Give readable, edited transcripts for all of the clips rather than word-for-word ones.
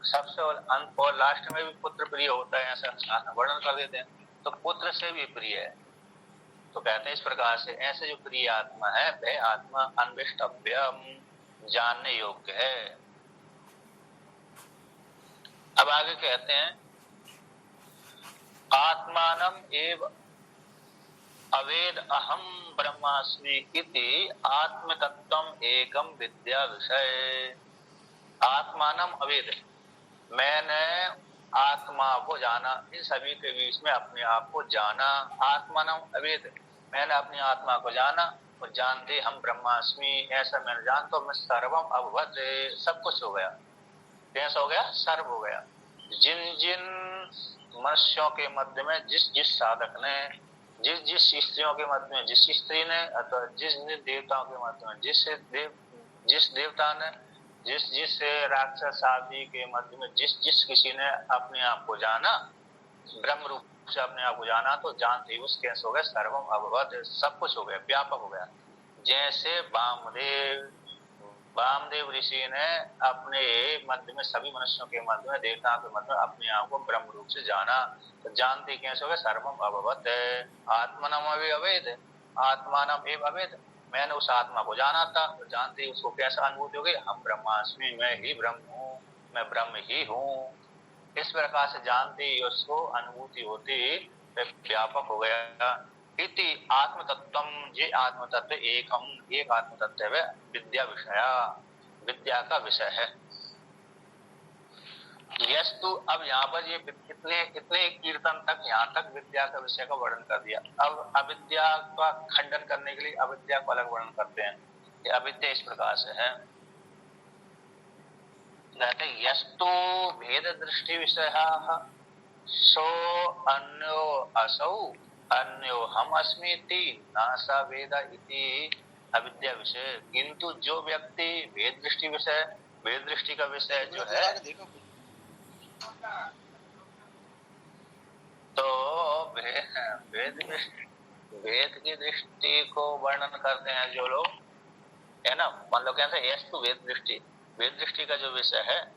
सबसे और लास्ट में भी पुत्र प्रिय होता है, ऐसा वर्णन कर देते हैं। तो पुत्र से भी प्रिय है। तो कहते हैं इस प्रकार से ऐसे जो प्रिय आत्मा है वह आत्मा अन्वेष्टव्यम, जानने योग्य है। अब आगे कहते हैं आत्मानम एव अवेद अहम ब्रह्मास्मि इति आत्मतत्वम एकम विद्या विषय। आत्मानम अवेद, मैंने आत्मा को जाना, इन सभी के बीच में अपने आप को जाना। आत्मानम अवेद, मैंने अपनी आत्मा को जाना और जानते हम ब्रह्मास्मि, ऐसा मैंने जान तो मैं सर्वम अभवत, सब कुछ हो गया। कैसा हो गया? सर्व हो गया। जिन जिन मनुष्यों के मध्य में जिस जिस साधक ने, जिस जिस स्त्रियों के मध्य में जिस स्त्री ने, अथवा जिस देवताओं के मध्य में जिस देवता ने, जिस जिस राक्षस आदि के मध्य में जिस जिस किसी ने अपने आप को जाना, ब्रह्म रूप से अपने आप को जाना, तो जानते ही उसके हो गए सर्वम अभवत, सब कुछ हो गया, व्यापक हो गया। जैसे वामदेव ऋषि ने अपने मध्य में, सभी मनुष्यों के मध्य में, देवताओं के मध्य में अपने आप को ब्रह्म रूप से जाना, तो जानते कैसे हो गए सर्वम अभवत। आत्मनम अवेद, आत्मानम एव अवेद, मैंने उस आत्मा को जाना था, तो जानते ही उसको कैसा अनुभूति हो गई, हम ब्रह्मास्मि, मैं ही ब्रह्म हूँ, मैं ब्रह्म ही हूँ। इस प्रकार से जानते ही उसको अनुभूति होती, व्यापक हो गया। इति आत्म तत्वम, ये आत्म तत्व एक आत्म तत्व है, विद्या विषया, विद्या का विषय है। यस्तु, अब यहाँ पर ये कितने कीर्तन तक, यहाँ तक विद्या का विषय का वर्णन कर दिया। अब अविद्या का खंडन करने के लिए अविद्या को अलग वर्णन करते हैं। ये अविद्या इस प्रकार से है, कहते यस्तु भेद दृष्टि विषय सो अन्यो असौ अन्यो हम अस्मीति नासा वेद इति अविद्या विषय। किंतु जो व्यक्ति भेद दृष्टि विषय, भेद दृष्टि का विषय जो है, तो वेद की दृष्टि को वर्णन करते हैं जो लोग, है ना, मतलब कहते हैं यस्तु वेद दृष्टि, वेद दृष्टि का जो विषय है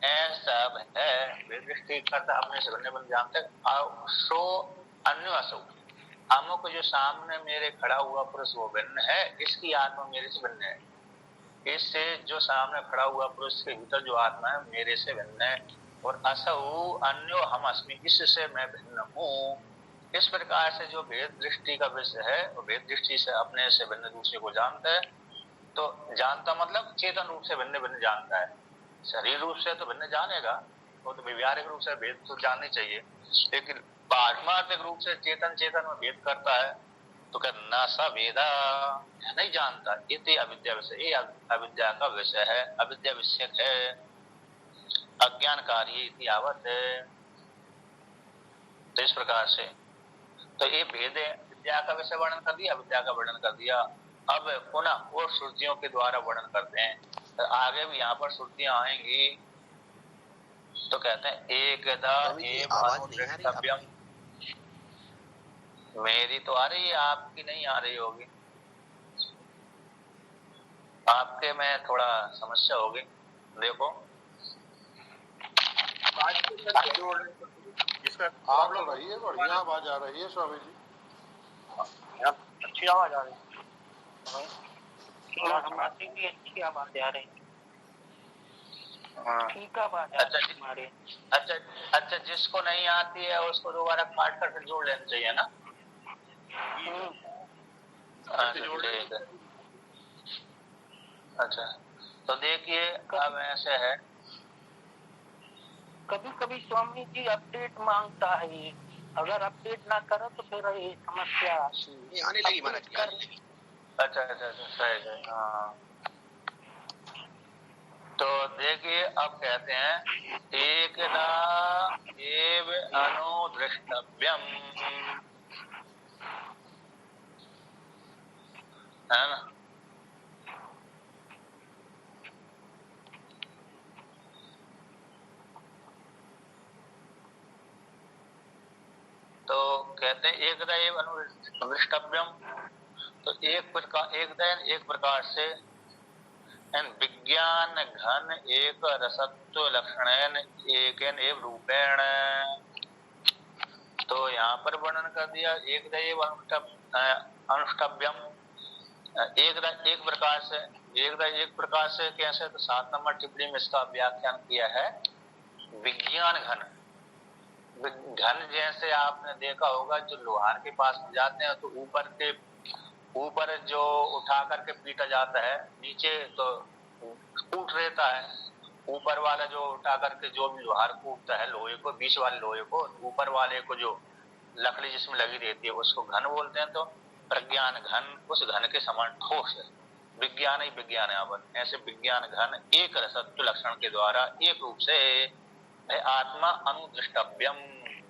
ऐसा है, वेद दृष्टि करता अपने से भिन्न जानते। सो अन्य असो, अमुक जो सामने मेरे खड़ा हुआ पुरुष वो भिन्न है, इसकी आत्मा मेरे से भिन्न है। इससे जो सामने खड़ा हुआ पुरुष के भीतर जो आत्मा है मेरे से भिन्न है। और असौ अन्यो हम अस्मि, इससे मैं भिन्न हूँ। इस प्रकार से जो भेद दृष्टि का विषय है, वो भेद दृष्टि से अपने से भिन्न दूसरे को जानता है। तो जानता मतलब चेतन रूप से भिन्न भिन्न जानता है, शरीर रूप से तो भिन्न जानेगा, वो तो व्यवहारिक रूप से भेद तो जाननी चाहिए, लेकिन पारमार्थिक रूप से चेतन चेतन में भेद करता है तो कहना सा वेदा, नहीं जानता। इति अविद्या विषय, ये अविद्या का विषय है, अविद्या विषयक है, अज्ञान कार्य इति आवत है। तो इस प्रकार से तो ये भेद है, विद्या का विषय वर्णन कर दिया, अविद्या का वर्णन कर दिया। अब पुनः वो श्रुतियों के द्वारा वर्णन करते हैं, तो आगे भी यहाँ पर श्रुतियां आएंगी। तो कहते हैं एकदा एव अनुदृष्टव्यम, मेरी तो आ रही है, आपकी नहीं आ रही होगी, आपके में थोड़ा समस्या होगी। देखो आप लोग रही है, बढ़िया आवाज आ रही है स्वामी जी, अच्छी आवाज आ रही है, हमारी भी अच्छी आवाज आ रही है। ठीक है, अच्छा, जिसको नहीं आती है उसको दोबारा काट कर फिर जोड़ लेना चाहिए ना। अच्छा, तो देखिए अब ऐसे है, कभी कभी स्वामी जी अपडेट मांगता है, अगर अपडेट ना करो तो फिर ये समस्या आने लगी महाराज। अच्छा, सही, हाँ। तो देखिए अब कहते हैं एकदा एव अनुदृष्टव्यम, है ना। तो कहते हैं एकदा एव अनुदृष्टव्यम, तो एक प्रकार से विज्ञान घन एक रसत्व लक्षणेन एकेन एव रूपेण। तो यहाँ पर वर्णन कर दिया एक दैव अनुष्ठव्यम, एक प्रकार से कैसे, तो 7 नंबर टिप्पणी में इसका व्याख्यान किया है। विज्ञान घन, घन जैसे आपने देखा होगा जो लोहार के पास जाते हैं तो ऊपर जो उठा करके पीटा जाता है, नीचे तो कूट रहता है, ऊपर वाला जो उठा करके जो भी लोहार कूटता है लोहे को, बीच वाले लोहे को, ऊपर वाले को जो लकड़ी जिसमें लगी रहती है उसको घन बोलते हैं। तो प्रज्ञान घन उस घन के समान ठोस है, विज्ञान ही विज्ञान है। ऐसे विज्ञान घन एक रसत्व लक्षण के द्वारा एक रूप से आत्मा अनुदृष्टव्यम,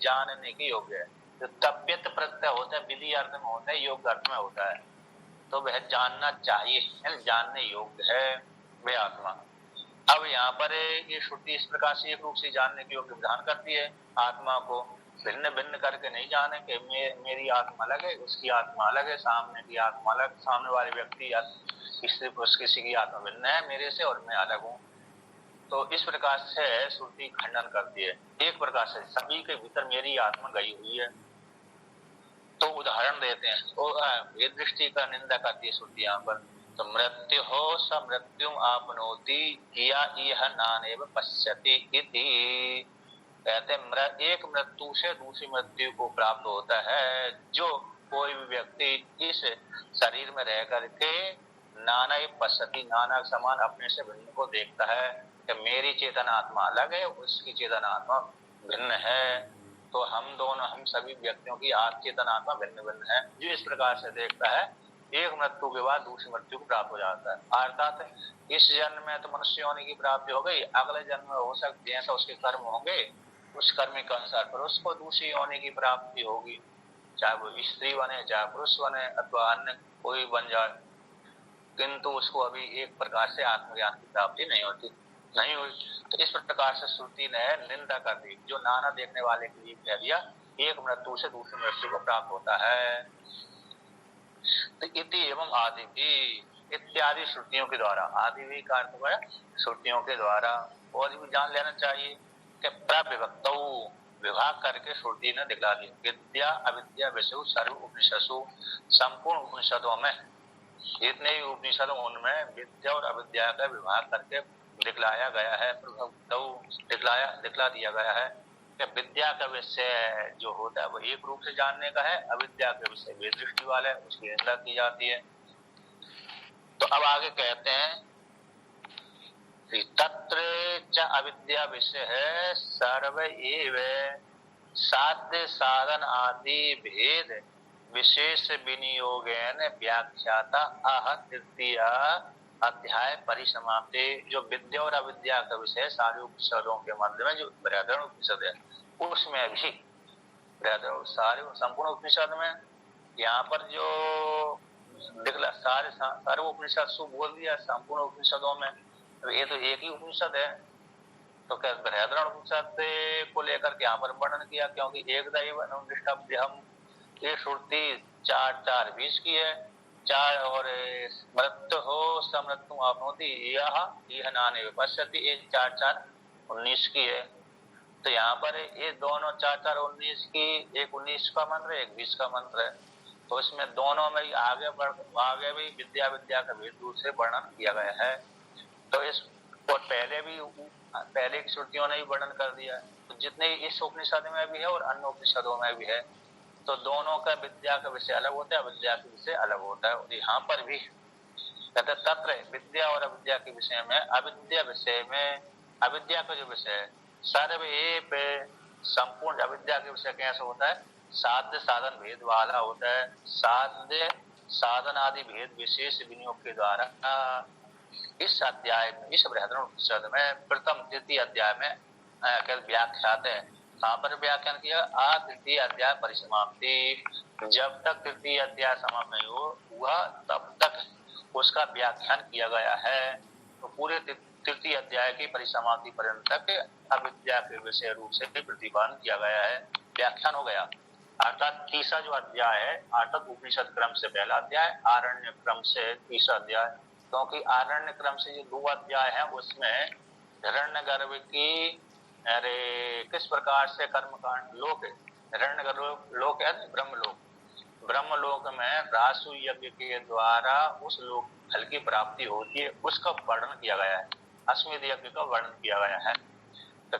जानने के योग्य है। जो तब्यत प्रत्यय होता है विधि अर्थ में होता है, योग अर्थ में होता है, तो वह जानना चाहिए, जानने योग्य है वह आत्मा। अब यहाँ पर ये श्रुति इस प्रकार से एक रूप से जानने के योग्य विधान करती है। आत्मा को भिन्न भिन्न करके नहीं जाने कि मेरी आत्मा अलग है, उसकी आत्मा अलग है, सामने की आत्मा अलग, सामने वाले व्यक्ति या किसी की आत्मा भिन्न है मेरे से और मैं अलग हूँ। तो इस प्रकार से श्रुति खंडन करती है। एक प्रकार से सभी के भीतर मेरी आत्मा गई हुई है। तो उदाहरण देते हैं, तो ये दृष्टि का निंदा करती है श्रुति यहाँ पर। तो मृत्यु हो स मृत्यु आपनोति या यह नानेव पश्यति इति, कहते एक मृत्यु से दूसरी मृत्यु को प्राप्त होता है। जो कोई भी व्यक्ति इस शरीर में रह करके नाना पश्यति, नाना समान अपने से भिन्न को देखता है कि मेरी चेतन आत्मा अलग है, उसकी चेतन आत्मा भिन्न है, तो हम सभी व्यक्तियों की चेतन आत्मा भिन्न भिन्न है। जो इस प्रकार से देखता है एक मृत्यु के बाद दूसरी मृत्यु को प्राप्त हो जाता है। अर्थात इस जन्म में तो मनुष्य होने की प्राप्ति हो गई, अगले जन्म में हो सकती है जैसा उसके कर्म होंगे उस कर्म के अनुसार पर उसको दूसरी होने की प्राप्ति होगी, चाहे वो स्त्री बने चाहे पुरुष बने अथवा अन्य कोई बन जाए, किंतु उसको अभी एक प्रकार से आत्मज्ञान की प्राप्ति नहीं हुई। तो इस प्रकार से श्रुति ने निंदा कर दी, जो नाना देखने वाले के लिए कह दिया एक मृत्यु से दूसरी मृत्यु को प्राप्त होता है। तो इति एवं आदि भी इत्यादि श्रुतियों के द्वारा, आदि भी का अर्थ है श्रुतियों के द्वारा। और भी जान लेना चाहिए कि प्रविभक्त विभाग करके श्रुति ने दिखला दी। विद्या अविद्या विषय सर्व उपनिषदों, संपूर्ण उपनिषदों में जितने ही उपनिषद उनमें विद्या और अविद्या का विभाग करके दिखलाया गया है, दिखला दिया गया है कि विद्या का विषय जो होता है वो एक रूप से जानने का है, अविद्या का विषय वेद दृष्टि वाला है, उसकी निंदा की जाती है। तो अब आगे कहते हैं तत्र च अविद्या विषय है सर्व एव साध्य साधन आदि भेद विशेष विनियोगेन व्याख्याता आह तृतीय अध्याय परिसमाप्ति। जो विद्या और अविद्या का विषय सारे उपनिषदों के मध्य में जो बृहदारण्यक उपनिषद है उसमें भी सारे संपूर्ण उपनिषद में यहाँ पर जो दिखला सारे सर्व उपनिषद सु बोल दिया संपूर्ण उपनिषदों में, तो ये तो एक ही उपनिषद है। तो क्या बृहदारण्यक उपनिषद को लेकर के यहाँ पर वर्णन किया, क्योंकि एक दैव अनुष्ठव्यम ये श्रुति 4:4-20 की है, 4 और मृत्यु हो समृत्यु आपनोति यह नाने पश्यति, ये 4:4-19 की है। तो यहाँ पर ये दोनों 4:4-19 की, एक 19 का मंत्र है एक 20 का मंत्र है। तो इसमें दोनों में आगे भी विद्या का भेद दूर से वर्णन किया गया है। तो इस और पहले की श्रुतियों ने भी वर्णन कर दिया है। तो जितने इस उपनिषद में भी है और अन्य उपनिषदों में भी है, तो दोनों का विद्या का विषय अलग होता है, अविद्या का विषय अलग होता है। और यहाँ पर भी कहते तत्र विद्या और अविद्या के विषय में, अविद्या विषय में अविद्या का जो विषय है सर्व एक संपूर्ण, अविद्या के विषय कैसे होता है साध्य साधन भेद वाला होता है। साध्य साधन आदि भेद विशेष विनियोग के द्वारा इस अध्याय में, इस बृहदारण्यक उपनिषद में प्रथम द्वितीय अध्याय में व्याख्यात है। कहाँ पर व्याख्यान किया? तृतीय अध्याय परिसमाप्ति। जब तक तृतीय अध्याय समाप्त नहीं हुआ तब तक उसका व्याख्यान किया गया है। तो पूरे तृतीय अध्याय की परिसमाप्ति पर्यंत तक अविद्या के विषय रूप से प्रतिपादन किया गया है, व्याख्यान हो गया। अर्थात तीसरा जो अध्याय है, अर्थात उपनिषद क्रम से पहला अध्याय, आरण्य क्रम से तीसरा अध्याय, क्योंकि आरण्य क्रम से जो 2 अध्याय है उसमें हिरण्यगर्भ की किस प्रकार से कर्मकांड लोक है, हिरण्यगर्भ लोक है ब्रह्मलोक में रासु यज्ञ के द्वारा उस लोक फल की प्राप्ति होती है, उसका वर्णन किया गया है। अश्वमेध यज्ञ का वर्णन किया गया है। तो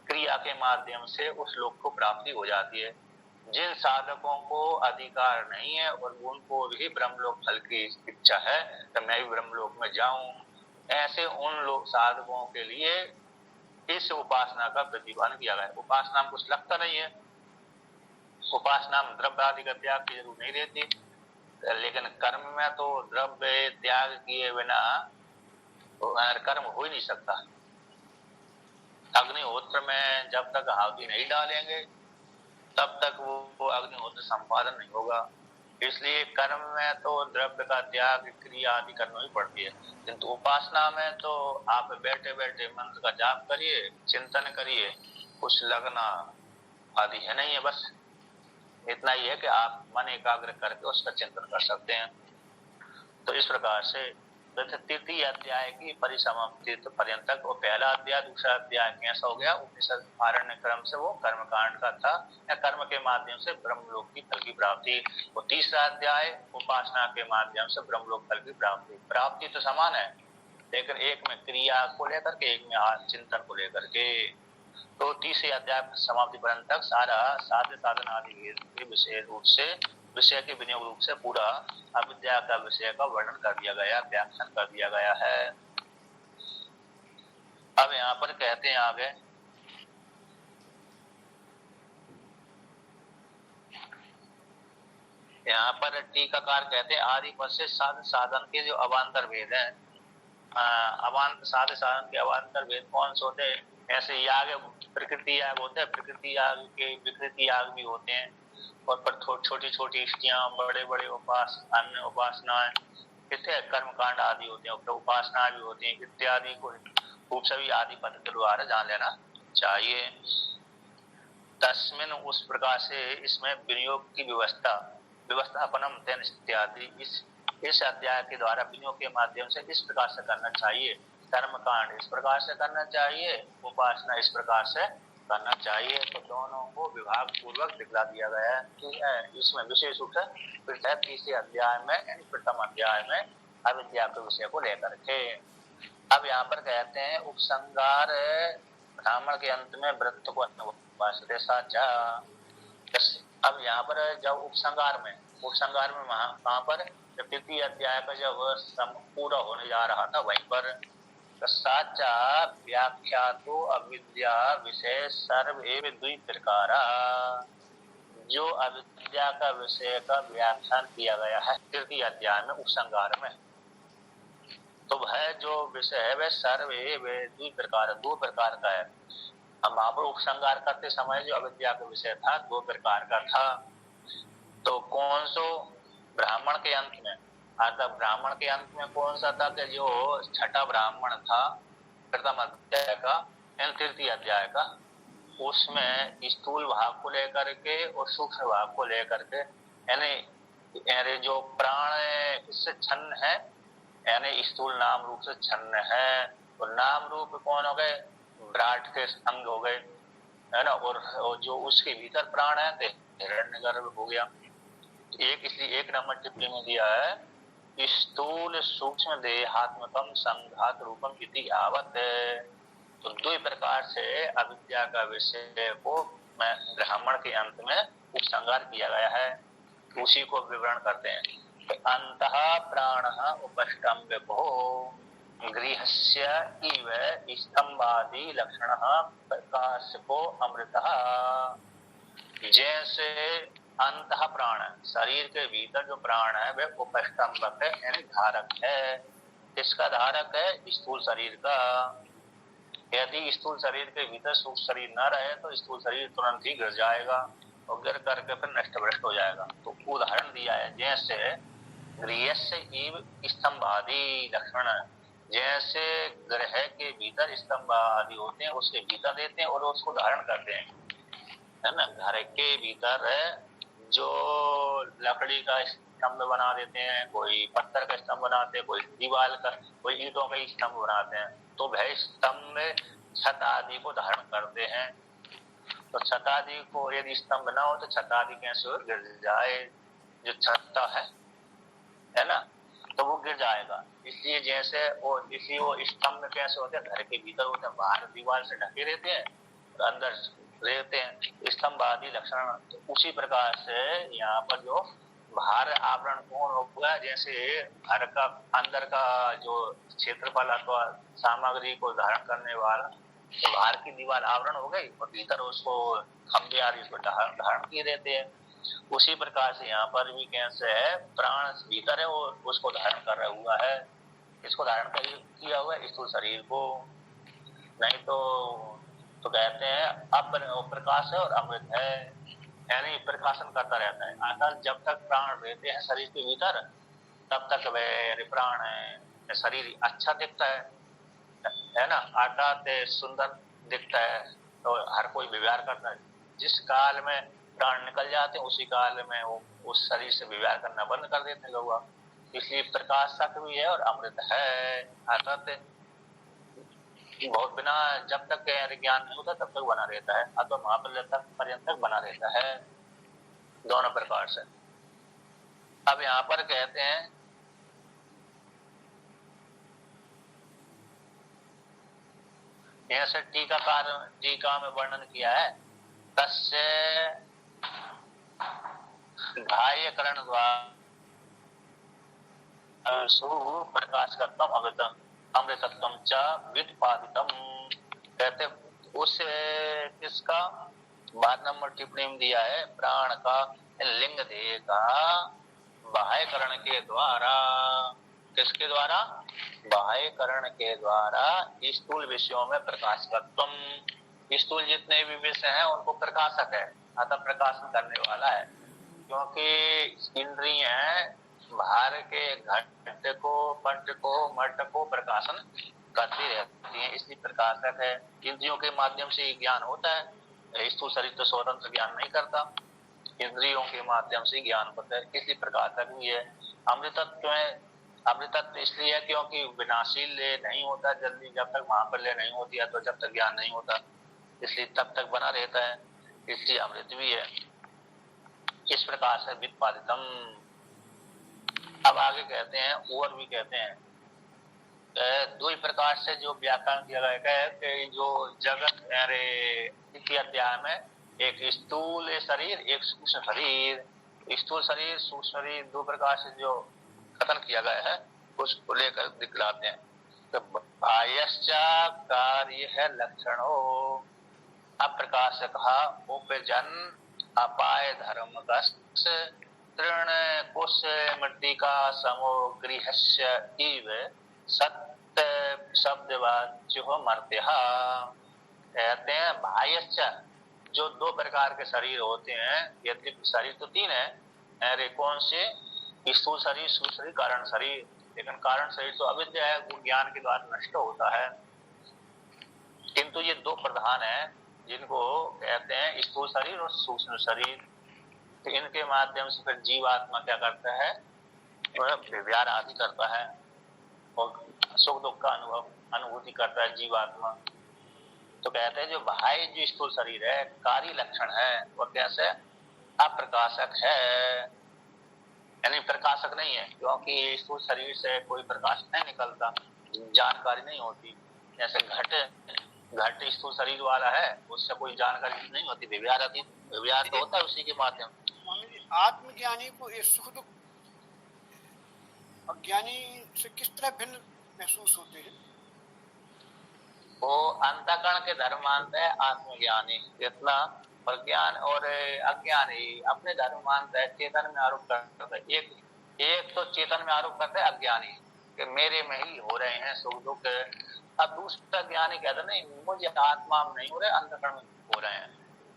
क्रिया के माध्यम से उस लोक को प्राप्ति हो जाती है। जिन साधकों को अधिकार नहीं है और उनको भी ब्रह्मलोक फल की इच्छा है तो मैं भी ब्रह्मलोक में जाऊं, ऐसे उन लोग साधकों के लिए इस उपासना का प्रतिपादन किया गया है। उपासना में कुछ लगता नहीं है, उपासना में द्रव्य आदि का त्याग की जरूरत नहीं रहती, लेकिन कर्म में तो द्रव्य त्याग किए बिना कर्म हो ही नहीं सकता। अग्निहोत्र में जब तक आहुति नहीं डालेंगे तब तक वो अग्निहोत्र संपादन नहीं होगा। इसलिए कर्म में तो द्रव्य का त्याग क्रिया आदि करना ही पड़ती है, किंतु उपासना में तो आप बैठे बैठे मंत्र का जाप करिए, चिंतन करिए, कुछ लगना आदि है नहीं है, बस इतना ही है कि आप मन एकाग्र करके उसका चिंतन कर सकते हैं। तो इस प्रकार से तृतीय अध्याय की परिसमाप्ति पर्यंत तक वो पहला अध्याय, दूसरा अध्याय कैसा हो गया, उपनिषद आरण्य क्रम से वो कर्मकांड का था या कर्म के माध्यम से ब्रह्मलोक की फल की प्राप्ति। वो तीसरा अध्याय उपासना के माध्यम से ब्रह्मलोक फल की प्राप्ति तो समान है, लेकिन एक में क्रिया को लेकर के, एक में चिंतन को लेकर के। तो तीसरे अध्याय समाप्ति पर्यंत तक सारा साध्य साधन आदि के विषय रूप से, विषय के विनियोग रूप से पूरा अविद्या का विषय का वर्णन कर दिया गया, व्याख्यान कर दिया गया है। अब यहाँ पर कहते हैं आगे, यहाँ पर टीकाकार कहते हैं आदि पद से साध्य साधन के जो अवान्तर भेद है, साध्य साधन के अवान्तर भेद कौन से होते हैं? ऐसे याग प्रकृति याग होते हैं, प्रकृति याग के विकृति याग भी होते हैं, और पर छोटी छोटी इष्टियां, बड़े बड़े अन्य उपासनाएं, कितने कर्मकांड आदि होते हैं, उपासना भी होती है इत्यादि को खूब सभी आदि पद के द्वारा जान लेना चाहिए। तस्मिन उस प्रकार से इसमें विनियोग की व्यवस्थापनम तेन इत्यादि इस अध्याय के द्वारा विनियोग के माध्यम से इस प्रकार से करना चाहिए, कर्मकांड इस प्रकार से करना चाहिए, उपासना इस प्रकार से करना चाहिए। तो दोनों को विभाग पूर्वक दिखला दिया गया है। इसमें विशेष रूप से तीसरे अध्याय में यानी प्रथम अध्याय में अविद्या के विषय को लेकर के। अब यहाँ पर कहते हैं उपसंगार ब्राह्मण के अंत में व्रत को अनुपासते साचा। अब यहाँ पर जब उपसंगार में वहां पर तृतीय अध्याय का जब पूरा होने जा रहा था वहीं पर साचा व्याख्या तो अविद्या विषय सर्व एवं द्वि प्रकारा, जो अविद्या का विषय का व्याख्यान किया गया है तृतीय अध्याय में उपसंगार में, तो वह जो विषय है वह सर्व एवं द्वि प्रकार, 2 प्रकार का है। हम वहां पर उपसंगार करते समय जो अविद्या का विषय था 2 प्रकार का था। तो कौन सो? ब्राह्मण के अंत में, अर्थात ब्राह्मण के अंत में कौन सा था कि जो छठा ब्राह्मण था प्रथम अध्याय का तृतीय अध्याय का, उसमें स्थूल भाग को लेकर के और सूक्ष्म भाग को लेकर के, यानी जो प्राण इससे छन्न है, यानी स्थूल नाम रूप से छन्न है, और नाम रूप कौन हो गए? विराट के अंग हो गए, है ना, और जो उसके भीतर प्राण है हिरण्यगर्भ हो गया। इसलिए 1 नंबर टिप्पणी में दिया है स्थूल सूक्ष्म देहात्मकम संघात रूपम इति आवत। तो 2 प्रकार से अविद्या का विषय को ब्राह्मण के अंत में उपसंहार किया गया है, उसी को विवरण करते हैं। अंतः प्राण उपष्टम विभो गृहस्य इव स्तंभादि लक्षण प्रकाशको अमृतः। जैसे अंतः प्राण, शरीर के भीतर जो प्राण है वह उपस्तंभक है यानी धारक है। किसका धारक है? स्थूल शरीर का। यदि स्थूल शरीर के भीतर सूक्ष्म शरीर न रहे तो स्थूल शरीर तुरंत ही गिर जाएगा और गिर करके फिर नष्ट भ्रष्ट हो जाएगा। तो उदाहरण दिया है जैसे गृहस्य इव स्तंभादि लक्षण, जैसे ग्रह के भीतर स्तंभ आदि होते हैं उसके भीतर देते हैं और उसको धारण करते हैं, है ना। घर के भीतर जो लकड़ी का स्तंभ बना देते हैं, कोई पत्थर का स्तंभ बनाते हैं, कोई दीवार का, कोई ईंटों का स्तंभ बनाते हैं। तो वह स्तंभ छत आदि को धारण करते हैं। तो छत आदि को यदि स्तंभ ना हो तो छत आदि कैसे हो, गिर जाए, जो छत है ना, तो वो गिर जाएगा। इसलिए जैसे वो स्तंभ कैसे होते हैं, घर के भीतर होते हैं, बाहर दीवार से ढके रहते हैं, अंदर रहते हैं, स्तंभ आदि लक्षण। तो उसी प्रकार से यहाँ पर जो बाहर आवरण कौन होगा, जैसे घर का अंदर का जो क्षेत्रफल अथवा सामग्री को धारण करने वाला, तो बाहर की दीवार आवरण हो गई और भीतर उसको खंभे आदि उसको धारण किए रहते हैं। उसी प्रकार से यहाँ पर भी कैसे है, प्राण भीतर है, वो उसको धारण कर रहा हुआ है, इसको धारण किया हुआ है स्थूल शरीर को। नहीं तो कहते हैं अब प्रकाश है और अमृत है, यानी प्रकाशन करता रहता है। अर्थात जब तक प्राण रहते हैं शरीर के भीतर तब तक वह प्राण है, शरीर अच्छा दिखता है ना, अर्थात सुंदर दिखता है, तो हर कोई व्यवहार करता है। जिस काल में प्राण निकल जाते हैं उसी काल में वो उस शरीर से व्यवहार करना बंद कर देते हैं लोग। इसलिए प्रकाशक भी है और अमृत है, अर्थात बहुत बिना जब तक ज्ञान नहीं होता तब तक बना रहता है, अथवा महाप्रलय तक पर्यंत तक बना रहता है, दोनों प्रकार से। अब यहाँ पर कहते हैं जैसे टीका में वर्णन किया है, तस्य बाह्यकरण द्वारा प्रकाशकत्वम अमृतत्वम च व्युत्पादितम। कहते उस किसका 12 नंबर टिप्पणी में दिया है, प्राण का लिंग देह का बाह्यकरण के द्वारा, किसके द्वारा, बाह्यकरण के द्वारा स्थूल विषयों में प्रकाशकत्वम, स्थूल जितने भी विषय हैं उनको प्रकाशक है, अतः प्रकाशन करने वाला है। क्योंकि इंद्रिय बाहर के घट को, पट को, मट को प्रकाशन करती रहती हैं, इसलिए प्रकाशक है। इंद्रियों के माध्यम से ज्ञान होता है, स्थूल शरीर तो स्वतंत्र ज्ञान नहीं करता, इंद्रियों के माध्यम से ज्ञान होता है, इसलिए प्रकाशक भी है। अमृतत्व में अमृतत्व इसलिए है क्योंकि विनाशील नहीं होता जल्दी, जब तक महाप्रलय नहीं होती है, तो जब तक ज्ञान नहीं होता, इसलिए तब तक बना रहता है, इसलिए अमृत भी है। इस प्रकार से व्युत्पादितम। अब आगे कहते हैं, और भी कहते हैं, दो ही प्रकार से जो व्याख्यान किया गया है कि जो जगत इसी अध्याय में एक स्थूल शरीर, एक सूक्ष्म शरीर, स्थूल शरीर सूक्ष्म शरीर दो प्रकार से जो कथन किया गया है उसको लेकर दिखलाते हैं। तो बाह्यश्चा कार्य है लक्षणो, अप्रकाशक उपजन अपाय धर्म तृण कुश मृतिका समो गृहस्य इव सत्य शब्दवाच्यो मर्त्य। कहते हैं बाह्यश्चा, जो दो प्रकार के शरीर होते हैं, यद्यपि शरीर तो तीन है, अरे कौन से, स्थूल शरीर, सूक्ष्म शरीर, कारण शरीर, लेकिन कारण शरीर तो अविद्या है, वो ज्ञान के द्वारा नष्ट होता है। किंतु ये दो प्रधान है जिनको कहते हैं स्थूल शरीर और सूक्ष्म शरीर। तो इनके माध्यम से फिर जीवात्मा क्या करता है, व्यवहार आदि करता है और सुख दुख का अनुभूति करता है जीवात्मा। तो कहते हैं जो बाह्य जो स्थूल शरीर है कार्य लक्षण है, वह कैसे अप्रकाशक है, यानी प्रकाशक नहीं है, क्योंकि स्थूल शरीर से कोई प्रकाश नहीं निकलता, जानकारी नहीं होती। जैसे घट स्थूल शरीर वाला है, उससे कोई जानकारी नहीं होती, व्यवहार तो होता है उसी के माध्यम। आत्मज्ञानी को ये सुख दुख अज्ञानी से किस तरह भिन्न महसूस होते हैं? वो अंतःकरण के धर्म मानते हैं आत्मज्ञानी, जितना प्रज्ञान और अज्ञानी अपने धर्म मानता है, चेतन में आरोप करता है। एक तो चेतन में आरोप करता है अज्ञानी कि मेरे में ही हो रहे हैं सुख दुख। अब दूसरा ज्ञानी कहता है नहीं, मुझे आत्मा में नहीं हो रहे, अंतःकरण में हो रहे हैं,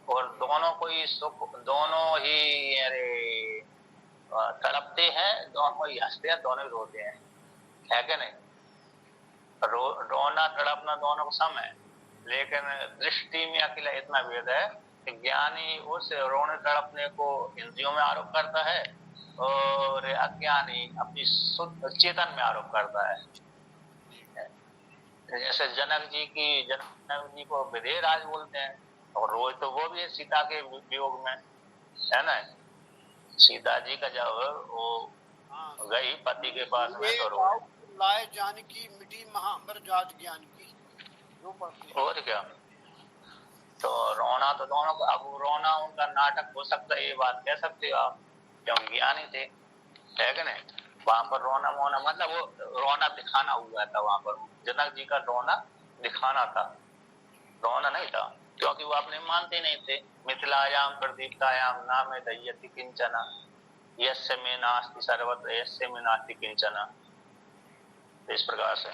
और दोनों को ही सुख, दोनों ही अरे तड़पते हैं, दोनों ही हंसते हैं, दोनों ही रोते हैं, है क्या नहीं? रोना तड़पना दोनों को सम है, लेकिन दृष्टि में अकेला इतना भेद है कि ज्ञानी उस रोने तड़पने को इंद्रियों में आरोप करता है और अज्ञानी अपनी शुद्ध चेतन में आरोप करता है। जैसे जनक जी को विदेहराज बोलते हैं, और रोज तो वो भी है सीता के वियोग में, है ना। सीता जी का जब वो गई पति के पास में तो रो लाए जानकी मिटी महाअंबर जात ज्ञान की, जो पढ़ते हैं। और क्या, तो रोना तो दोनों का, अब रोना उनका नाटक हो सकता है, ये बात कह सकते हो आप, क्यों ज्ञानी थे, है कि नहीं। वहां पर रोना मोना मतलब वो रोना दिखाना हुआ था, वहां पर जनक जी का रोना दिखाना था, रोना नहीं था, क्योंकि वो अपने मानते नहीं थे। मिथिलायाम प्रदीप्तायाम नामे दह्यति किंचना यस्य में नास्ति सर्वत्र यस्य में नास्ति किंचना। इस प्रकार से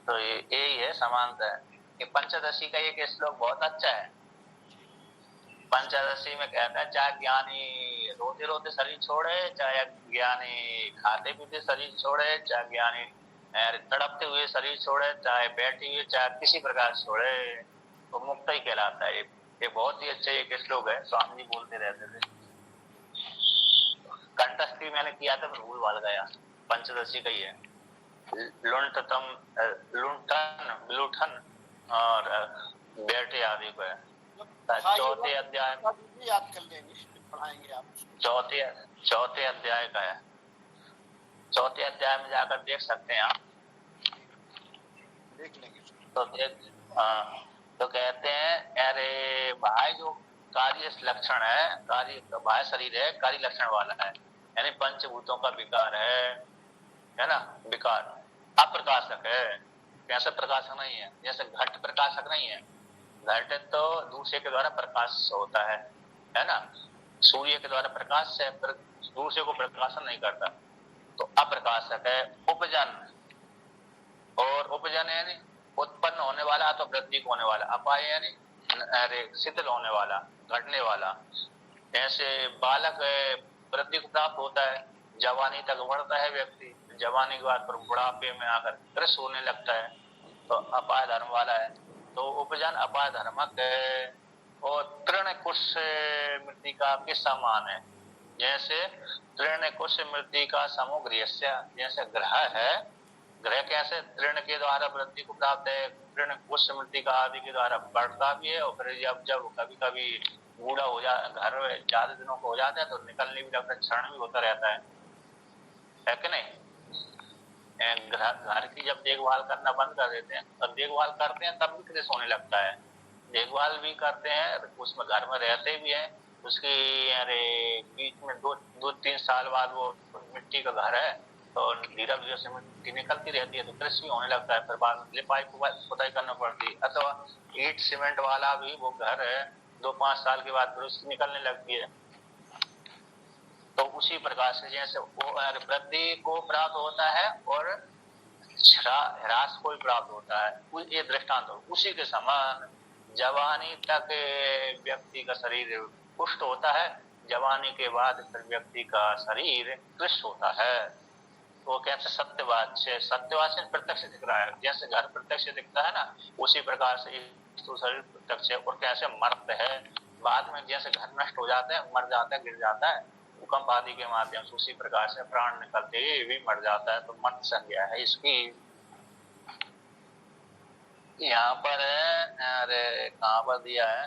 तो यही है समानता है। ये पंचदशी का एक श्लोक बहुत अच्छा है। पंचदशी में कहता है चाहे ज्ञानी रोते रोते शरीर छोड़े, चाहे ज्ञानी खाते पीते शरीर छोड़े, चाहे ज्ञानी तड़पते हुए शरीर छोड़े, चाहे बैठे हुए, चाहे किसी प्रकार छोड़े, तो मुक्त ही कहलाता है। ये बहुत ही अच्छा एक श्लोक है, स्वामी जी बोलते रहते थे। कंठस्थी मैंने किया था, भूल भाल गया। पंचदशी का ही है, लुंठतम लुंठन लुठन और बैठे आदि को है। चौथे अध्याय याद कर लेंगे, पढ़ाएंगे आप। चौथे अध्याय का है, चौथे अध्याय में जाकर देख सकते हैं आप, देख लेंगे। तो कहते हैं अरे भाई जो कार्य लक्षण है, कार्य बाह्य शरीर है, कार्य लक्षण वाला है, यानी पंचभूतों का विकार है ना, विकार अप्रकाशक है। कैसे प्रकाशक नहीं है, जैसे घट प्रकाशक नहीं है, घट तो दूसरे के द्वारा प्रकाश होता है ना, सूर्य के द्वारा प्रकाश से दूसरे को प्रकाशन नहीं करता, तो अप्रकाशक है। उपजन, और उपजन यानी उत्पन्न होने वाला, तो वृद्धि होने वाला, अपाय यानी शिथिल होने वाला, घटने वाला। ऐसे बालक वृद्धि को प्राप्त होता है, जवानी तक बढ़ता है व्यक्ति, जवानी के बाद पर बुढ़ापे में आकर कृष होने लगता है, तो अपाय धर्म वाला है। तो उपजन अपाय धर्मक है। और तृण कुश मृतिका के समान है, जैसे तृण कुश मृतिका समूह गृहस्य, जैसे ग्रह है, ग्रह कैसे तृण के द्वारा वृद्धि को प्राप्त है, तृण कुश मृतिका आदि के द्वारा बढ़ता भी है, और फिर जब कभी कभी बूढ़ा हो जा, घर ज्यादा दिनों को हो जाता है, तो निकलने भी लगता है, क्षरण भी होता रहता है कि नहीं। घर की जब देखभाल करना बंद कर देते हैं, तब देखभाल करते हैं, तब भी कृष होने लगता है। देखभाल भी करते हैं, उसमें घर में रहते भी हैं, उसकी अरे बीच में 2-3 साल बाद वो मिट्टी का घर है, तो धीरे धीरे से मिट्टी निकलती रहती है, तो कृषि भी होने लगता है, फिर बाद में लिपाई पुताई करना पड़ती है। अथवा ईट सीमेंट वाला भी वो घर है, 2-5 साल के बाद फिर उसकी निकलने लगती है। तो उसी प्रकार से जैसे वो वृद्धि को प्राप्त होता है और ह्रास को प्राप्त होता है, ये दृष्टांत हो। उसी के समान जवानी तक व्यक्ति का शरीर पुष्ट होता है, जवानी के बाद फिर व्यक्ति का शरीर कृष होता है। तो कैसे सत्यवाद से प्रत्यक्ष दिख रहा है, जैसे घर प्रत्यक्ष दिखता है ना, उसी प्रकार से शरीर प्रत्यक्ष है। और कैसे मर्त है, बाद में जैसे घर नष्ट हो जाता है, मर जाता है, गिर जाता है भूकंप आदि के माध्यम से, उसी प्रकार से प्राण निकलते ही भी मर जाता है, तो मर्त संज्ञा है इसकी। यहाँ पर है, अरे कहाँ पर दिया है,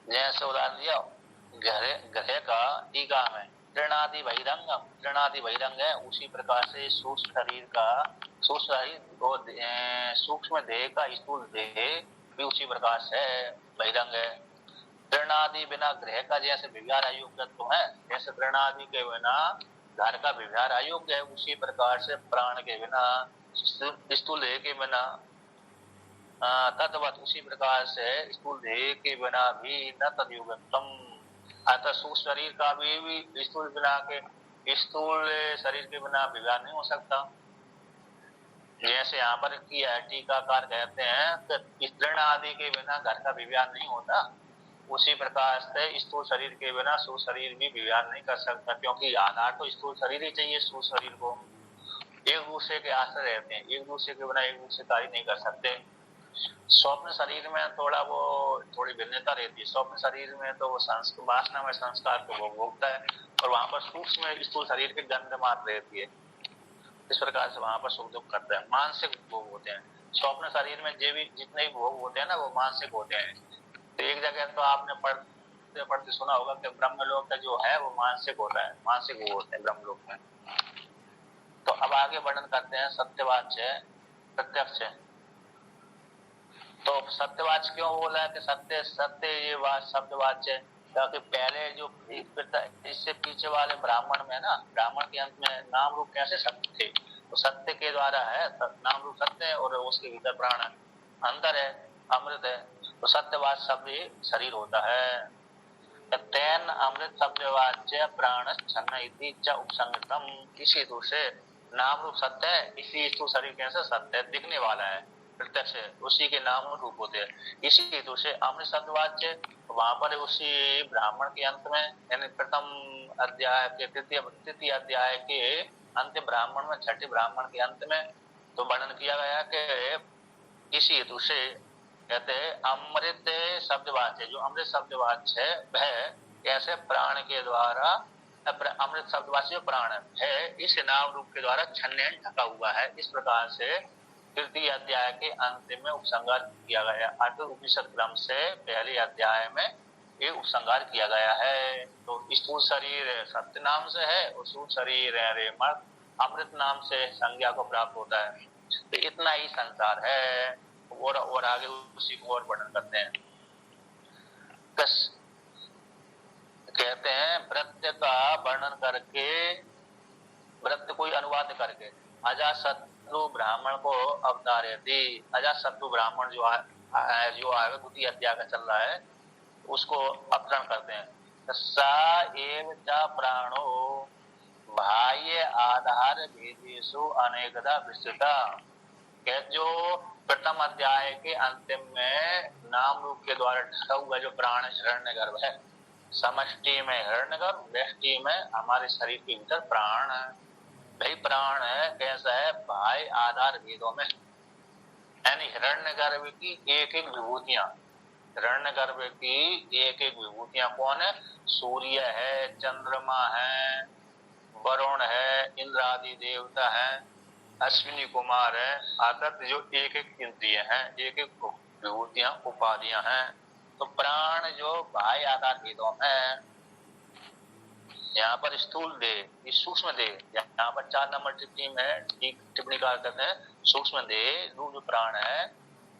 जैसे उदाहरण दिया ग्रह का टीका में, तृणादि बहिरंगम, तृणादि बहिरंग है, उसी प्रकार से सूक्ष्म शरीर का, सूक्ष्म शरीर सूक्ष्म देह का स्थूल देह भी उसी प्रकार से बहिरंग है। तृणादि बिना ग्रह का जैसे विव्यार अयोग्य तो है, जैसे तृणादि के बिना घर का विव्यार अयोग्य है, उसी प्रकार से प्राण के बिना, स्थूल देह के बिना तद्वत उसी प्रकार से स्थूल देह के बिना भी न तद्युगतम, अतः सूक्ष्म शरीर का भी स्थूल बिना के, स्थूल शरीर के बिना विव्यार नहीं हो सकता। जैसे यहाँ पर किया है, टीकाकार कहते हैं कि तृण आदि के बिना घर का विव्यार नहीं होता, उसी प्रकार से स्थूल शरीर के बिना सूक्ष्म शरीर भी विव्यार नहीं कर सकता, क्योंकि आधार तो स्थूल शरीर ही चाहिए। सूक्ष्म शरीर को एक दूसरे के आश्रय रहते हैं, एक दूसरे के बिना एक दूसरे कार्य नहीं कर सकते। स्वप्न शरीर में थोड़ी भिन्नता रहती है। स्वप्न शरीर में तो वो वासना में संस्कार को वो भोगता है और वहां पर सूक्ष्म स्थूल शरीर की गंध मात्र रहती है। इस प्रकार से वहां पर सुख दुख करता है, मानसिक भोग होते हैं। स्वप्न शरीर में जितने भी भोग होते हैं ना वो मानसिक होते हैं। तो एक जगह तो आपने पढ़ते सुना होगा कि ब्रह्मलोक का जो है वो मानसिक होता है, मानसिक भोग होते हैं ब्रह्मलोक में। तो अब आगे वर्णन करते हैं सत्यवाच्य प्रत्यक्ष। तो सत्यवाच्य क्यों बोला है कि सत्य सत्य ये शब्दवाच्य, क्योंकि पहले जो इससे पीछे वाले ब्राह्मण में ना, ब्राह्मण के अंत में नाम रूप कैसे सत्य थे, तो सत्य के द्वारा है, नाम रूप सत्य है और उसके भीतर प्राण है, अंदर है, अमृत है। तो सत्यवाच्य शब्द शरीर होता है। तेन अमृत शब्दवाच्य प्राण छन्न इति च उपसंगतम। इसी हेतु से नाम रूप सत्य है, इसी हेतु शरीर कैसे सत्य है, दिखने वाला है, प्रत्यक्ष है, उसी के नाम रूप होते हैं। इसी हेतु से अमृत शब्दवाच्य वहां पर उसी ब्राह्मण के अंत में, यानी प्रथम अध्याय के तृतीय अध्याय के अंत ब्राह्मण में, छठे ब्राह्मण के अंत में तो वर्णन किया गया कि इसी हेतु से कहते हैं अमृत शब्दवाच्य, जो अमृत शब्दवाच्य है वह कैसे प्राण के द्वारा, अमृत शब्दवाच्य जो प्राण है इस नाम रूप के द्वारा छन्न ढका हुआ है। इस प्रकार से तृतीय अध्याय के अंत में उपसंहार किया गया। अतः उपनिषद क्रम से पहले अध्याय में ये उपसंहार किया गया है। तो स्थूल शरीर सत्य नाम से है और स्थूल शरीर अमृत नाम से संज्ञा को प्राप्त होता है। तो इतना ही संसार है और आगे उसी को और वर्णन करते हैं। कहते हैं वृत्त का वर्णन करके, वृत्त कोई अनुवाद करके अजाशत्रु ब्राह्मण को अवतारयति। अजाशत्रु ब्राह्मण जो आगे द्वितीय अध्याय का चल रहा है उसको अवतरण करते हैं। सा एव च प्राणो बाह्य आधार भेदेषु अनेकदा विस्तृता। जो प्रथम अध्याय के अंतिम में नाम रूप के द्वारा ढका हुआ जो प्राण हिरण्यगर्भ है, समष्टि में हिरण्यगर्भ, व्यष्टि में हमारे शरीर के भीतर प्राण है। भाई प्राण है कैसा है, बाह्य आधार भेदों में, यानी हिरण्यगर्भ की एक एक विभूतियां, हिरण्यगर्भ की एक एक विभूतियां कौन है, सूर्य है, चंद्रमा है, वरुण है, इंद्र आदि देवता है, अश्विनी कुमार है, आदत जो एक एक इंद्रिय हैं, एक एक विभूतियां उपाधियां हैं। तो प्राण जो बाह्य आधार भेदों में, यहाँ पर स्थूल देह, सूक्ष्म देह, यहाँ पर 4 नंबर टिप्पणी में टिप्पणीकार कहते हैं सूक्ष्म देह जो प्राण है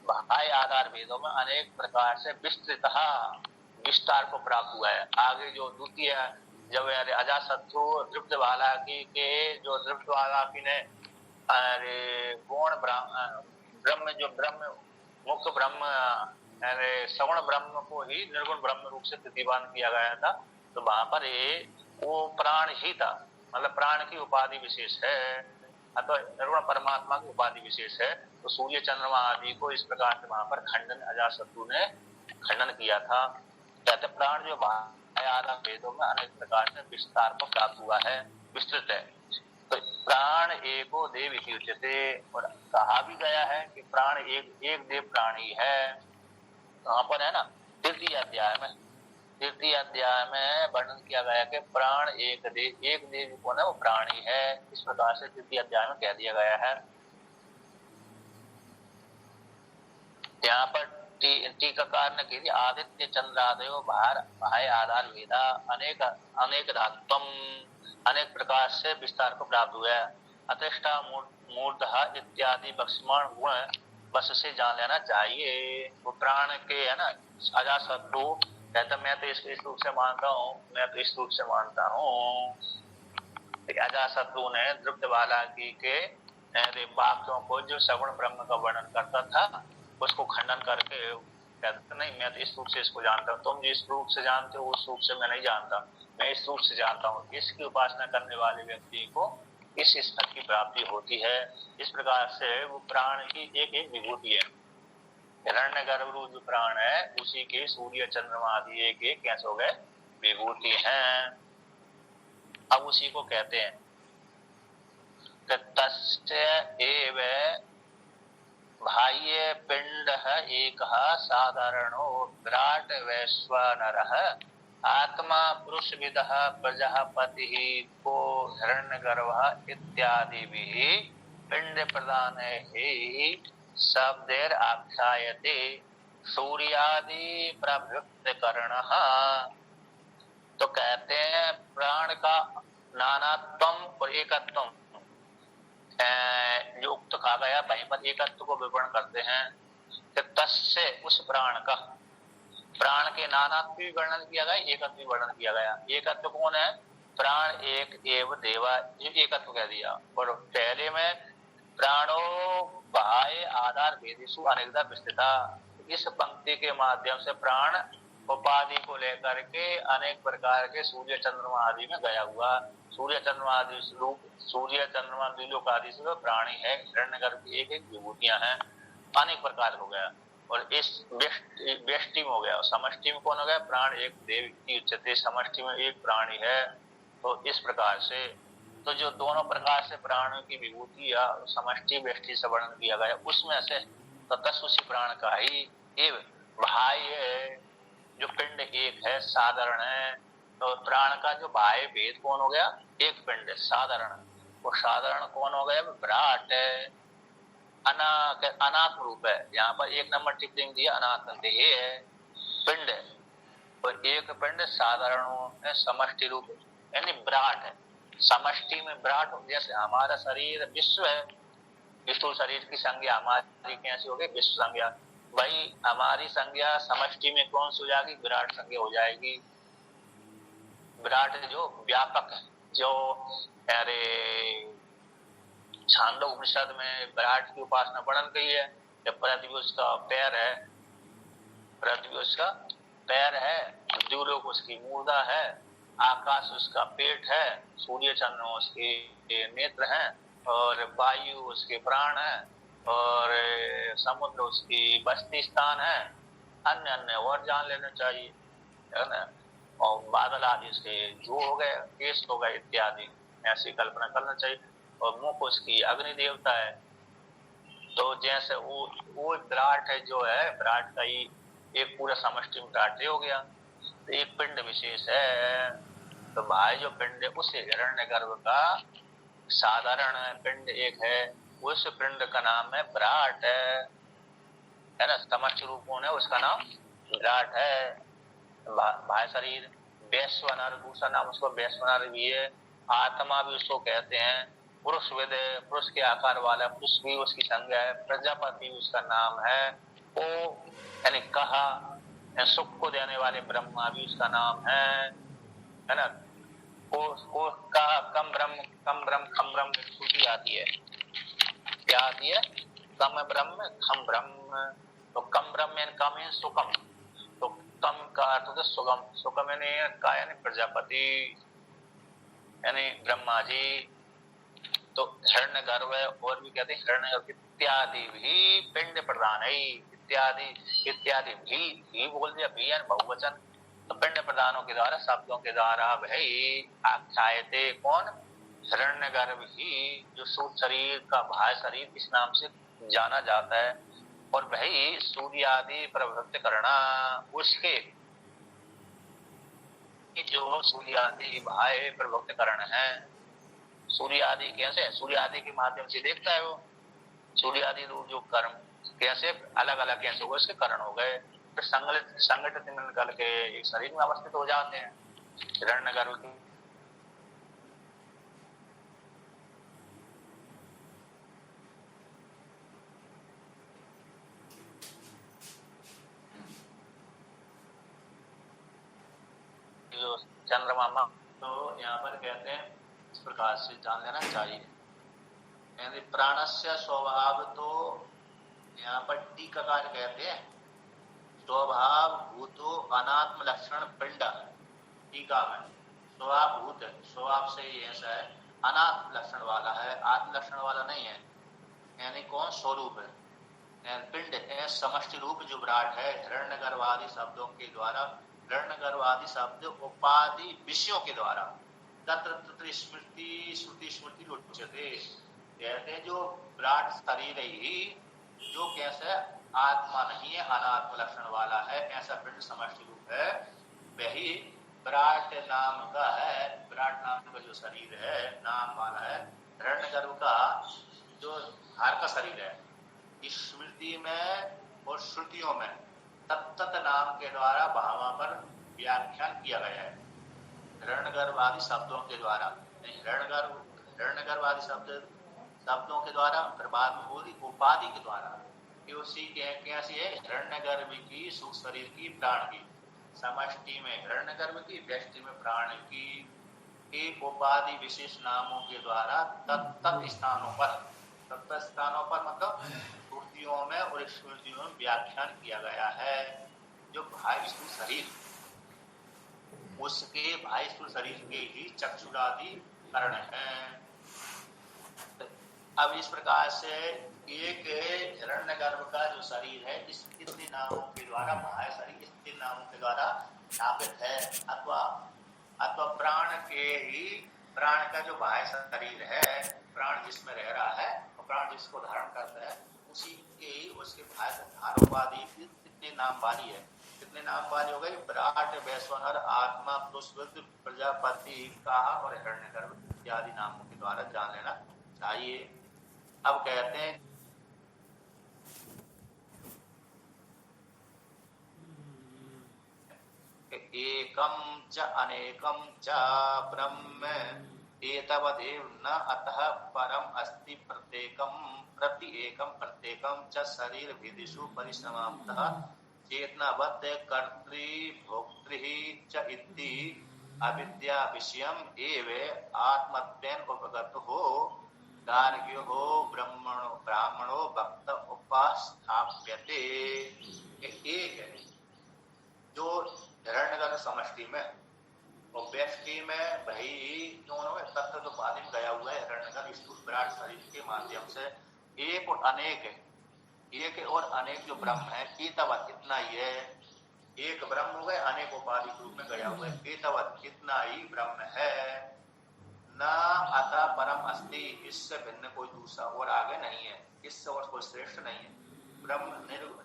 बाह्य आधार भेदों में अनेक प्रकार से विस्तार को प्राप्त हुआ है। आगे जो द्वितीय जब अजाशत्रु दृप्तवाला की के जो दृप्तवाला की ने गौण ब्रह्म जो ब्रह्म मुख्य ब्रह्म सगुण ब्रह्म को ही निर्गुण ब्रह्म रूप से प्रतिपादन किया गया था। तो वहां पर वो प्राण ही था, मतलब प्राण की उपाधि विशेष है, अथवा निर्गुण परमात्मा की उपाधि विशेष है। तो सूर्य चंद्रमा आदि को इस प्रकार से वहां पर खंडन अजाशत्रु ने खंडन किया था। कहते प्राण जो बाह्य आधार भेदों में अनेक प्रकार से विस्तार को प्राप्त हुआ है, विस्तृत है। तो प्राण एको देव उच्यते, और कहा भी गया है कि प्राण एक देव प्राणी है। वहां पर है ना तृतीय अध्याय में वर्णन किया गया कि प्राण एक देव कौन है, वो प्राणी है। इस प्रकार से तृतीय अध्याय में कह दिया गया है। यहाँ पर टीकाकार ने कही आदित्य चंद्रादयो बाह्य आधार वेदा अनेक धात्वम, अनेक प्रकार से विस्तार को प्राप्त हुआ है। अतिष्ठा मूर्धा इत्यादि बक्ष्मण गुण बस से जान लेना चाहिए। वो प्राण के है ना अजाशत्रु कहता मैं तो इस रूप से मानता हूँ, मैं तो इस रूप से मानता हूँ। अजाशत्रु ने दृप्तवाला की के वाक्यों को जो सगुण ब्रह्म का वर्णन करता था उसको खंडन करके कहते नहीं मैं तो इस रूप से इसको जानता हूँ, तुम जिस रूप से जानते हो उस रूप से मैं नहीं जानता, मैं इस रूप से जानता हूँ। इसकी उपासना करने वाले व्यक्ति को इस स्तर की प्राप्ति होती है। इस प्रकार से वो प्राण की एक एक विभूति है। हिरण्यगर्भ जो प्राण है उसी के सूर्य चंद्रमा आदि एक एक कैसे हो गए विभूति हैं। अब उसी को कहते हैं तस्य एव बाह्य पिंड एक साधारणो विराट वैश्वानरः आत्मा पुरुष विदः प्रजापति को हिरण्यगर्भः इत्यादिभिः पिंड प्रदान शब्देर आख्यायते सूर्यादि प्रभृतकरणः। तो कहते हैं प्राण का नानात्वम और एकत्वम जो उक्त कहा गया वहीं पर एकत्व को विवरण करते हैं कि तस्य उस प्राण का, प्राण के नानात्व भी वर्णन किया गया, एकत्व भी वर्णन किया गया। एकत्व कौन है? प्राण एक एव देवा, ये एकत्व कह दिया। और पहले में प्राणो बाह्य आधार भेदेषु अनेकदा विस्तृता, इस पंक्ति के माध्यम से प्राण उपाधि को लेकर के अनेक प्रकार के सूर्य चंद्रमा आदि में गया हुआ। सूर्य चंद्रमा आदि रूप, सूर्य चंद्रमा द्विलोक आदि से प्राणी है, हिरण्यगर्भ की एक एक विभूतियां हैं, अनेक प्रकार हो गया। और इस व्यष्टि में हो गया, समष्टि में कौन हो गया? प्राण एक देव की उच्चते, समष्टि में एक प्राणी है। तो इस प्रकार से तो जो दोनों प्रकार से प्राणों की विभूति या समष्टि व्यष्टि से वर्णन किया गया, उसमें से तत्व उसी प्राण का ही एवं बाह्य जो पिंड एक है, साधारण है। तो प्राण का जो बाह्य भेद कौन हो गया? एक पिंड साधारण। वो साधारण कौन हो गया? विराट है, अनात्म रूप है। यहाँ पर एक नंबर टिप्पणी दिया, अनात्म देह है, पिंड है। और एक पिंड साधारण समष्टि रूप यानी विराट है। समष्टि में विराट, जैसे हमारा शरीर विश्व है, विष्णु शरीर की संज्ञा हमारी कैसी होगी? विश्व संज्ञा। भाई हमारी संज्ञा समष्टि में कौन सी हो जाएगी? विराट संज्ञा हो जाएगी। विराट जो व्यापक है, जो अरे छांदोग्य उपनिषद में विराट की उपासना वर्णन की है। जब पृथ्वी उसका पैर है, पृथ्वी उसका पैर है, द्युलोक उसकी मूर्धा है, आकाश उसका पेट है, सूर्य चंद्रमा उसके नेत्र हैं, और वायु उसके प्राण है, और समुद्र उसकी बस्ती स्थान है। अन्य अन्य और जान लेना चाहिए, है ना। और बादल आदि उसके जो हो गए, केस हो गए इत्यादि, ऐसी कल्पना करना चाहिए। और मुख उसकी अग्नि देवता है। तो जैसे वो विराट है, जो है विराट का ही एक पूरा समष्टि विराट हो गया। तो एक पिंड विशेष है। तो भाई जो पिंड है उस हिरण्यगर्भ का साधारण पिंड एक है, उस पिंड का नाम है विराट है ना। समष्टि रूप कौन है? उसका नाम विराट है। भाई शरीर वैश्वानर, दूसरा नाम उसको वैश्वानर भी है। आत्मा भी उसको कहते हैं। पुरुष वेद, पुरुष के आकार वाला पुरुष भी उसकी संज्ञा है। प्रजापति उसका नाम है। वो यानी कहा सुख को देने वाले ब्रह्मा भी उसका नाम है ना। को का कम ब्रह्म खम ब्रह्म श्रुति आती है। क्या आती है? कम ब्रह्म खम ब्रह्म। तो कम ब्रह्म यानी कम है सुखम, तो कम का अर्थ होता है सुगम। सुगम यानी का यानी प्रजापति यानी ब्रह्मा जी। तो हिरण्यगर्भ है, और भी कहते हैं हिरण्यगर्भ इत्यादि भी पिंड प्रदान है। इत्यादि इत्यादि भी बोल दिया, भी यानी बहुवचन। तो पिंड प्रदानों के द्वारा, शब्दों के द्वारा भाई आख्यायते कौन? हिरण्यगर्भ ही, जो सूर्य शरीर का बाह्य शरीर इस नाम से जाना जाता है। और भाई सूर्य आदि प्रवृत्त करना, उसके जो सूर्य आदि बाह्य प्रवृत्त करण है। सूर्य आदि कैसे? सूर्य आदि के माध्यम से देखता है वो। सूर्य आदि जो कर्म कैसे अलग अलग कैसे हो गए, उसके करण हो गए, फिर संगठित निकल के एक शरीर में अवस्थित हो जाते हैं। हिरण्यगर्भ की जो चंद्रमा, तो यहाँ पर कहते हैं इस प्रकार से जान लेना चाहिए। यानी प्राणस्य स्वभाव, तो यहाँ पर टीकाकार कहते हैं स्वभाव भूतो अनात्म लक्षण पिंड। टीका में स्वभाव भूत है, स्वभाव से ही ऐसा है, अनात्म लक्षण वाला है, आत्म लक्षण वाला नहीं है। यानी कौन? स्वरूप है, पिंड है, समष्टि रूप जो विराट है। हिरण्यगर्भ आदि शब्दों के द्वारा, हिरण्यगर्भ आदि शब्द उपाधि विषयों के द्वारा तत्र तत्र स्मृति श्रुति स्मृति उच्यते। कहते हैं जो विराट शरीर ही, जो कैसे आत्मा नहीं है, अनात्म लक्षण वाला है, ऐसा पिंड समष्टि रूप है। वही विराट नाम का है, विराट नाम का जो शरीर है, नाम वाला है, हिरण्यगर्भ का जो हार का शरीर है, इस स्मृति में और श्रुतियों में तत्त नाम के द्वारा वहां पर व्याख्यान किया गया है, हिरण्यगर्भ आदि शब्दों के द्वारा। हिरण्यगर्भ आदि शब्दों के द्वारा, फिर बाद में बोली उपाधि के द्वारा, कि उसी के कैसी है, हिरण्यगर्भ की, सूक्ष्म शरीर की, प्राण की, समष्टि में हिरण्यगर्भ की, व्यष्टि में प्राण की, एक उपाधि विशेष नामों के द्वारा तत्त स्थानों पर मतलब श्रुतियों में और स्मृतियों में व्याख्यान किया गया है। जो भाई स्थूल शरीर, उसके भाई स्थूल शरीर के ही चक्षुरादि कारण है। अब इस प्रकार से एक हिरण्यगर्भ का जो शरीर है, इस कितने नामों के द्वारा, बाह्य शरीर इस तीन नामों के द्वारा स्थापित है, अथवा प्राण के ही, प्राण का जो बाह्य शरीर है, प्राण जिसमें रह रहा है और प्राण जिसको धारण करता है, उसी के ही उसके बाह्य उपाधि कितने नाम वाली है। कितने नाम वाली हो गई, विराट, वैश्वानर, आत्मा, पुरुष, प्रजापति, काहा और हिरण्यगर्भ इत्यादि नामों के द्वारा जान लेना चाहिए। अब कहते हैं एकम च अनेकम च ब्रह्म एतवदेव न अतः परम अस्ति प्रत्येकम च शरीर विदिषु परिसमाप्तः चेतनावत् कर्तृ भोक्तृ च इति अविद्या विषयम् एव आत्मत्वेन उपगतो गार्ग्यो ब्राह्मणो भक्त उपस्थाप्यते। एक है जो हिरण्यगर्भ समष्टि में और व्यष्टि में भाई दोनों में तत्व तो उपाधि में गया हुआ है, हिरण्यगर्भ स्थूल विराट शरीर के माध्यम से एक और अनेक है, एक और अनेक जो ब्रह्म है, एतवत इतना ही है, एक ब्रह्म हो गए, अनेक उपाधि रूप में गया हुआ है, एतवत इतना ही ब्रह्म है, न अतः परम अस्ति, इससे भिन्न कोई दूसरा और आगे नहीं है, इससे और कोई श्रेष्ठ नहीं है। ब्रह्म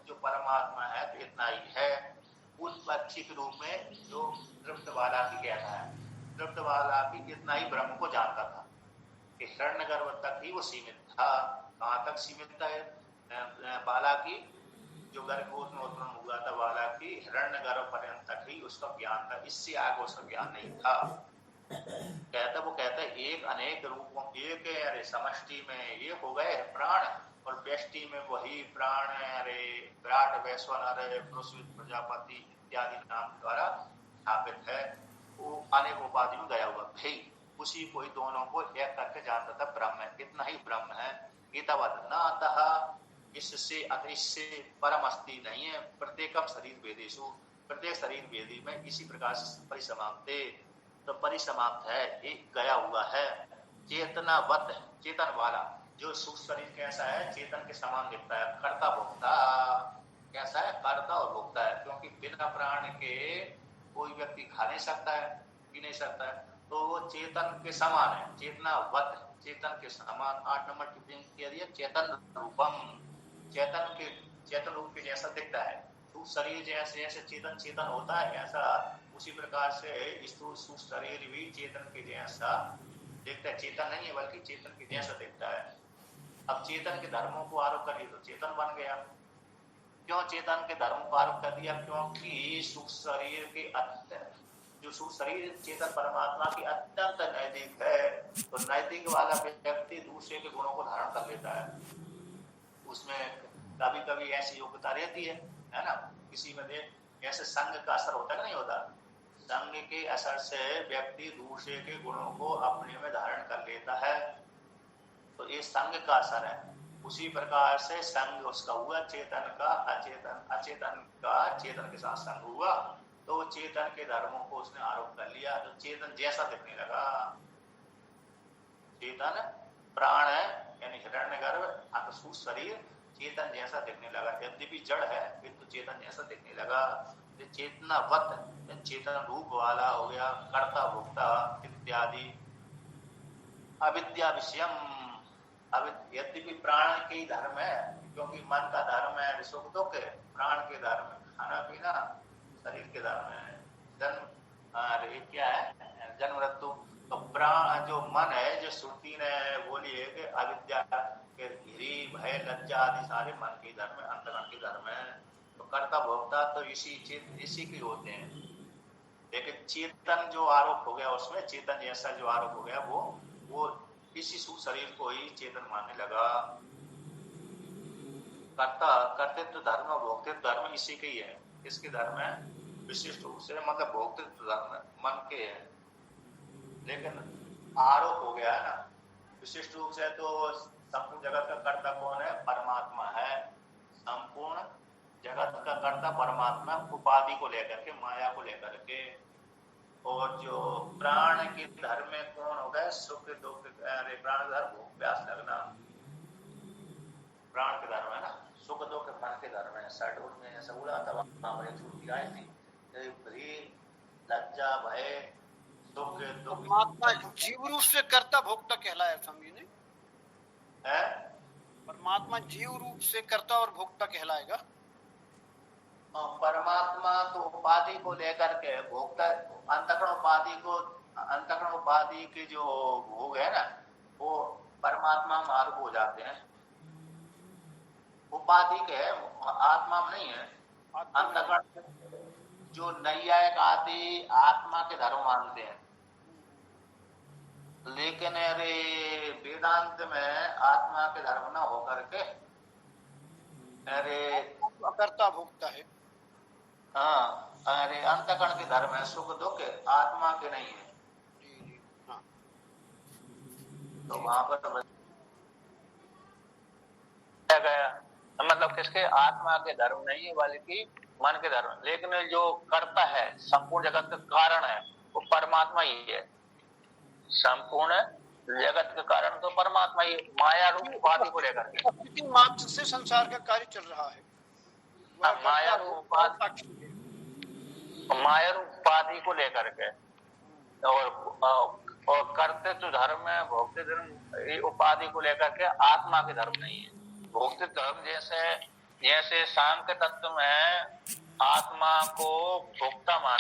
जो परमात्मा है तो इतना ही है। उस पक्षी के रूप में जो तृप्तवाला की कहता है, तृप्तवाला की इतना ही ब्रह्म को जानता था कि हिरण्यगर्भ तक ही वो सीमित था। कहाँ तक सीमित था? बाला की जो गर्भोत में उत्पन्न हुआ था, बाला की हिरण्यगर्भ पर्यंत तक ही उसका ज्ञान था, इससे आगे उसका ज्ञान नहीं था। वो कहता है एक अनेक रूपों, एक अरे समष्टि में एक हो गए प्राण और व्यष्टि में वही प्राण, अरे विराट, वैश्वानर, पुरुष, प्रजापति इत्यादि नाम द्वारा स्थापित है, वो अनेक उपाधि में गया हुआ भाई, उसी को ही दोनों को एक करके जानता था ब्रह्म है, इतना ही ब्रह्म है। गीतावत न अतः इससे अतिशय परम अस्ति नहीं है, प्रत्येक शरीर वेदेशु, प्रत्येक शरीर वेदी में इसी प्रकार से परिसमाप्ते, तो परिसमाप्त है, एक गया हुआ है। चेतनावत, चेतन वाला, जो सूक्ष्म शरीर कैसा है, चेतन के समान दिखता है, कर्ता भोक्ता कैसा है, कर्ता और भोक्ता है, क्योंकि बिना प्राण के कोई व्यक्ति खा नहीं सकता है, पी नहीं सकता है, तो वो चेतन के समान है। चेतनावत, चेतन के समान। 8 नंबर टिप्पणी किया दिया, चेतन रूपम, चेतन रूप के जैसा दिखता है। शरीर जैसे जैसे चेतन चेतन होता है, ऐसा उसी प्रकार से स्थूल शरीर भी चेतन के जैसा दिखता है। चेतन नहीं है बल्कि चेतन के जैसा दिखता है। अब चेतन के धर्मों को आरोप कर दिया तो चेतन बन गया। क्यों चेतन के धर्मों को आरोप कर दिया? क्योंकि सुख शरीर के जो सुख शरीर चेतन परमात्मा की अत्यंत नैतिक है, तो नैतिक वाला व्यक्ति दूसरे के गुणों को धारण कर लेता है। उसमें कभी कभी ऐसी योग्यता रहती है ना, किसी में जैसे संग का असर होता है नहीं होता, संग के असर से व्यक्ति दूसरे के गुणों को अपने में धारण कर लेता है, तो ये संग का असर है। उसी प्रकार से संग उसका हुआ चेतन का, अचेतन का चेतन के साथ संग हुआ, तो चेतन के धर्मों को उसने आरोप कर लिया, तो चेतन जैसा दिखने लगा। चेतन प्राण है यानी हिरण्यगर्भ सूक्ष्म शरीर चेतन जैसा दिखने लगा, यद्यपि जड़ है किंतु चेतन जैसा दिखने लगा। चेतनावत, चेतन रूप वाला हो गया, कर्ता भोक्ता इत्यादि। अविद्या विषयम, यद्यपि प्राण के ही धर्म है क्योंकि मन का धर्म है सुख दुख, प्राण के धर्म खाना पीना, शरीर के धर्म है जन्म, अरे क्या है जन्म मृत्यु। तो प्राण जो मन है, जो श्रुति ने बोली है कि अविद्या के घिरी भय लज्जा आदि सारे मन के धर्म है, अंतरण के धर्म है। तो कर्ता भोक्ता तो इसी के होते हैं। लेकिन चेतन जो आरोप हो गया उसमें, चेतन जैसा जो आरोप हो गया वो इसी शरीर को ही चेतन मानने लगा। कर्ता कर्तृत्व धर्म और भोक्तृत्व धर्म इसी के ही है। इसके धर्म है विशिष्ट रूप से, मतलब भोक्तृत्व धर्म मन के है। लेकिन आरोप हो गया है ना विशिष्ट रूप से, तो संपूर्ण जगत का कर्ता कौन है? परमात्मा है। संपूर्ण जगत का कर्ता परमात्मा, उपाधि को लेकर के, माया को लेकर के। और जो प्राण के धर्म में कौन हो गया? सुख दुख, प्राण धर्म भूख प्यास लगना प्राण के धर्म है ना, सुख दुख मन के धर्म है। षडूल में ऐसा बोला था, वहां पर एक छुट्टी आई थी, लज्जा भय सुख दुख। परमात्मा जीव रूप से कर्ता भोक्ता कहलाया स्वामी ने। परमात्मा जीव रूप से कर्ता और भोक्ता कहलाएगा। परमात्मा तो उपाधि को लेकर के भोक्ता, अंतःकरण उपाधि के जो भोग है ना, वो परमात्मा मार्ग हो जाते हैं। उपाधि के है, आत्मा में नहीं है। अंतःकरण जो नैयायिक आदि आत्मा के धर्म मानते हैं, लेकिन अरे वेदांत में आत्मा के धर्म ना होकर के अरे कर्ता भोक्ता है। हाँ, अरे अंतःकरण के धर्म है, सुख दुख आत्मा के नहीं है। जी हाँ। तो वहां पर गया मतलब किसके? आत्मा के धर्म नहीं है बल्कि मन के धर्म। लेकिन जो कर्ता है, संपूर्ण जगत का कारण है, वो परमात्मा ही है। संपूर्ण जगत का कारण तो परमात्मा ही, माया रूप उपाधि को लेकर के मात्र से संसार का कार्य चल रहा है। माया रूप उपाधि को लेकर के, और कर्तृत्व धर्म है, भोक्तृत्व धर्म उपाधि को लेकर के, आत्मा के धर्म नहीं है। भोक्तृत्व धर्म जैसे सांख्य तत्व में आत्मा को भोक्ता माना